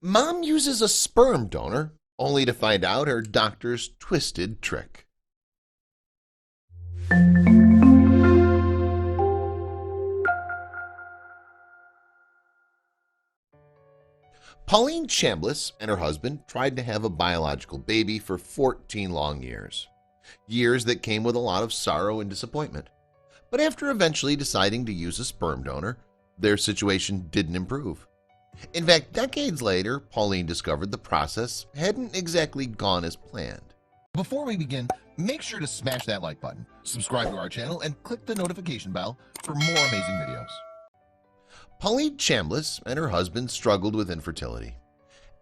Mom uses a sperm donor, only to find out her doctor's twisted trick. Pauline Chambless and her husband tried to have a biological baby for 14 long years. Years that came with a lot of sorrow and disappointment. But after eventually deciding to use a sperm donor, their situation didn't improve. In fact, decades later, Pauline discovered the process hadn't exactly gone as planned. Before we begin, make sure to smash that like button, subscribe to our channel, and click the notification bell for more amazing videos. Pauline Chambless and her husband struggled with infertility.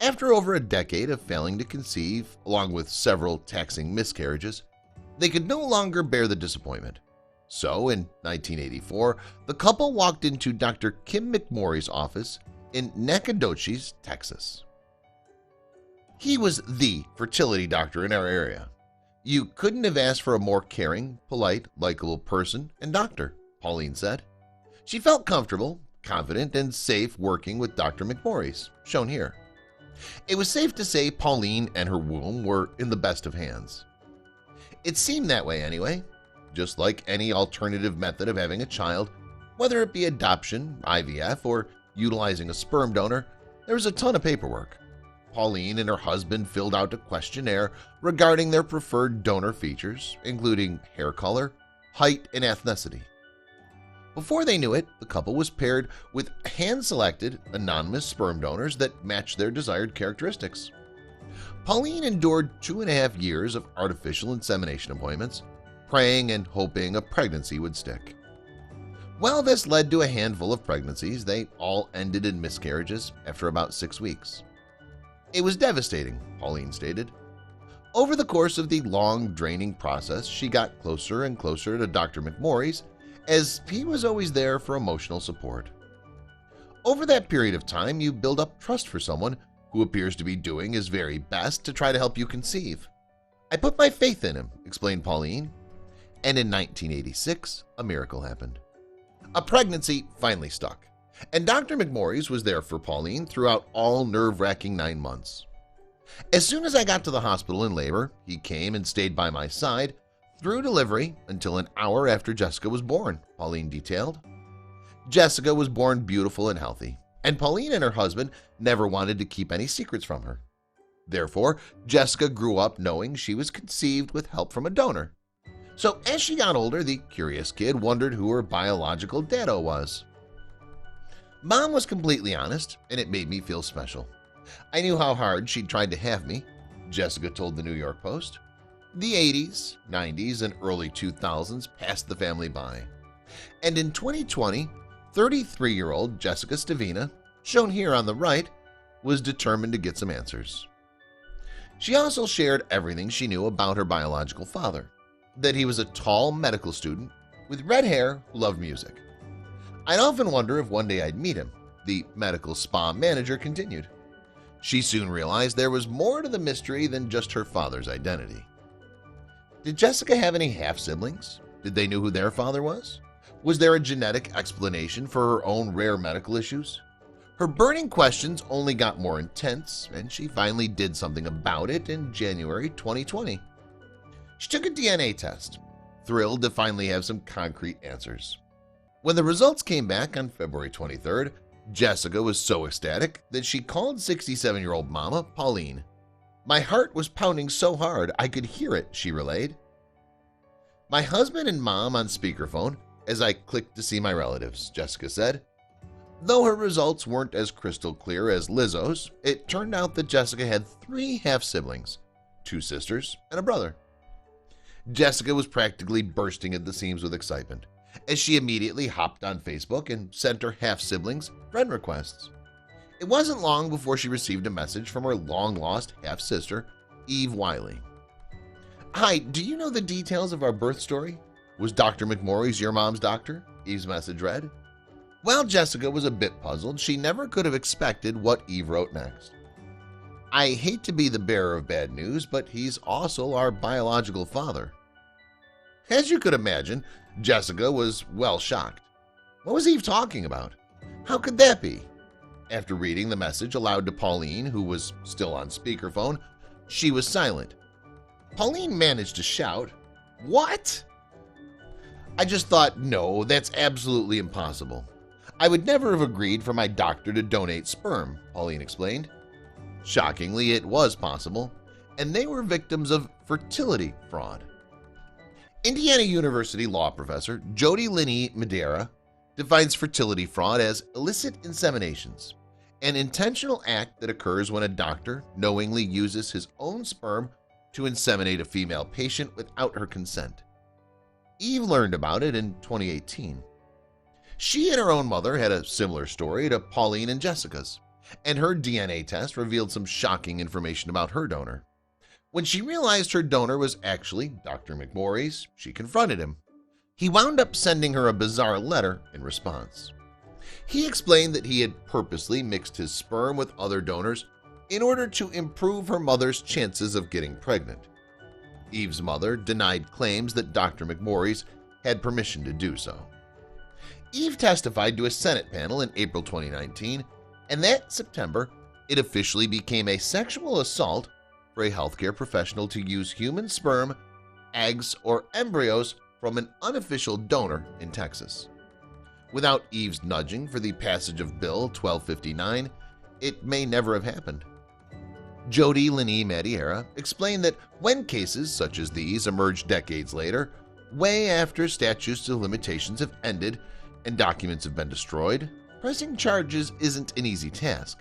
After over a decade of failing to conceive, along with several taxing miscarriages, they could no longer bear the disappointment. So, in 1984, the couple walked into Dr. Kim McMorris' office in Nacogdoches, Texas. He was the fertility doctor in our area. You couldn't have asked for a more caring, polite, likable person and doctor, Pauline said. She felt comfortable, confident, and safe working with Dr. McMorris, shown here. It was safe to say Pauline and her womb were in the best of hands. It seemed that way anyway. Just like any alternative method of having a child, whether it be adoption, IVF, or utilizing a sperm donor, there was a ton of paperwork. Pauline and her husband filled out a questionnaire regarding their preferred donor features, including hair color, height, and ethnicity. Before they knew it, the couple was paired with hand-selected, anonymous sperm donors that matched their desired characteristics. Pauline endured 2.5 years of artificial insemination appointments, praying and hoping a pregnancy would stick. While this led to a handful of pregnancies, they all ended in miscarriages after about 6 weeks. It was devastating, Pauline stated. Over the course of the long, draining process, she got closer and closer to Dr. McMorris, as he was always there for emotional support. Over that period of time, you build up trust for someone who appears to be doing his very best to try to help you conceive. I put my faith in him, explained Pauline. And in 1986, a miracle happened. A pregnancy finally stuck, and Dr. McMorris was there for Pauline throughout all nerve-wracking 9 months. As soon as I got to the hospital in labor, he came and stayed by my side through delivery until an hour after Jessica was born, Pauline detailed. Jessica was born beautiful and healthy, and Pauline and her husband never wanted to keep any secrets from her. Therefore, Jessica grew up knowing she was conceived with help from a donor. So as she got older, the curious kid wondered who her biological daddo was. Mom was completely honest, and it made me feel special. I knew how hard she'd tried to have me, Jessica told the New York Post. The 80s, 90s, and early 2000s passed the family by. And in 2020, 33-year-old Jessica Stavina, shown here on the right, was determined to get some answers. She also shared everything she knew about her biological father, that he was a tall medical student with red hair who loved music. I'd often wonder if one day I'd meet him, the medical spa manager continued. She soon realized there was more to the mystery than just her father's identity. Did Jessica have any half-siblings? Did they know who their father was? Was there a genetic explanation for her own rare medical issues? Her burning questions only got more intense, and she finally did something about it in January 2020. She took a DNA test, thrilled to finally have some concrete answers. When the results came back on February 23rd, Jessica was so ecstatic that she called 67-year-old mama Pauline. My heart was pounding so hard I could hear it, she relayed. My husband and mom on speakerphone as I clicked to see my relatives, Jessica said. Though her results weren't as crystal clear as Lizzo's, it turned out that Jessica had 3 half-siblings, 2 sisters and a brother. Jessica was practically bursting at the seams with excitement as she immediately hopped on Facebook and sent her half-siblings friend requests. It wasn't long before she received a message from her long-lost half-sister, Eve Wiley. Hi, do you know the details of our birth story? Was Dr. McMorris your mom's doctor? Eve's message read. While Jessica was a bit puzzled, she never could have expected what Eve wrote next. I hate to be the bearer of bad news, but he's also our biological father. As you could imagine, Jessica was well shocked. What was Eve talking about? How could that be? After reading the message aloud to Pauline, who was still on speakerphone, she was silent. Pauline managed to shout, "What?" I just thought, no, that's absolutely impossible. I would never have agreed for my doctor to donate sperm, Pauline explained. Shockingly, it was possible, and they were victims of fertility fraud. Indiana University law professor Jody Linney Madeira defines fertility fraud as illicit inseminations, an intentional act that occurs when a doctor knowingly uses his own sperm to inseminate a female patient without her consent. Eve learned about it in 2018. She and her own mother had a similar story to Pauline and Jessica's, and her DNA test revealed some shocking information about her donor. When she realized her donor was actually Dr. McMorris, she confronted him. He wound up sending her a bizarre letter in response. He explained that he had purposely mixed his sperm with other donors in order to improve her mother's chances of getting pregnant. Eve's mother denied claims that Dr. McMorris had permission to do so. Eve testified to a Senate panel in April 2019, and that September, it officially became a sexual assault for a healthcare professional to use human sperm, eggs, or embryos from an unofficial donor in Texas. Without Eve's nudging for the passage of Bill 1259, it may never have happened. Jody Linney Madeira explained that when cases such as these emerge decades later, way after statutes of limitations have ended and documents have been destroyed, pressing charges isn't an easy task.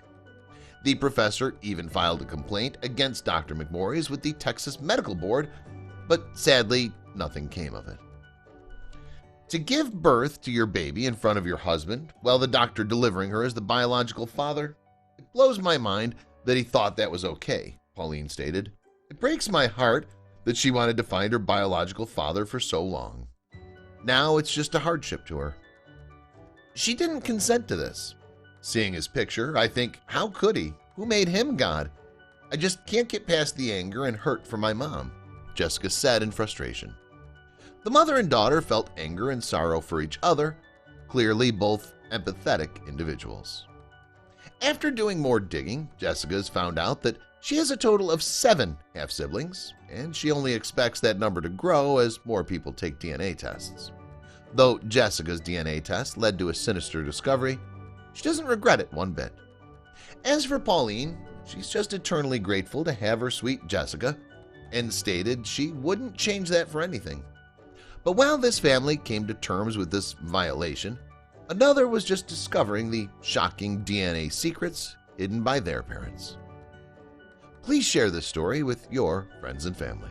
The professor even filed a complaint against Dr. McMorris with the Texas Medical Board, but sadly, nothing came of it. To give birth to your baby in front of your husband while the doctor delivering her is the biological father, it blows my mind that he thought that was okay, Pauline stated. It breaks my heart that she wanted to find her biological father for so long. Now it's just a hardship to her. She didn't consent to this. Seeing his picture, I think, how could he? Who made him God? I just can't get past the anger and hurt for my mom, Jessica said in frustration. The mother and daughter felt anger and sorrow for each other, clearly both empathetic individuals. After doing more digging, Jessica has found out that she has a total of 7 half-siblings, and she only expects that number to grow as more people take DNA tests. Though Jessica's DNA test led to a sinister discovery, she doesn't regret it one bit. As for Pauline, she's just eternally grateful to have her sweet Jessica, and stated she wouldn't change that for anything. But while this family came to terms with this violation, another was just discovering the shocking DNA secrets hidden by their parents. Please share this story with your friends and family.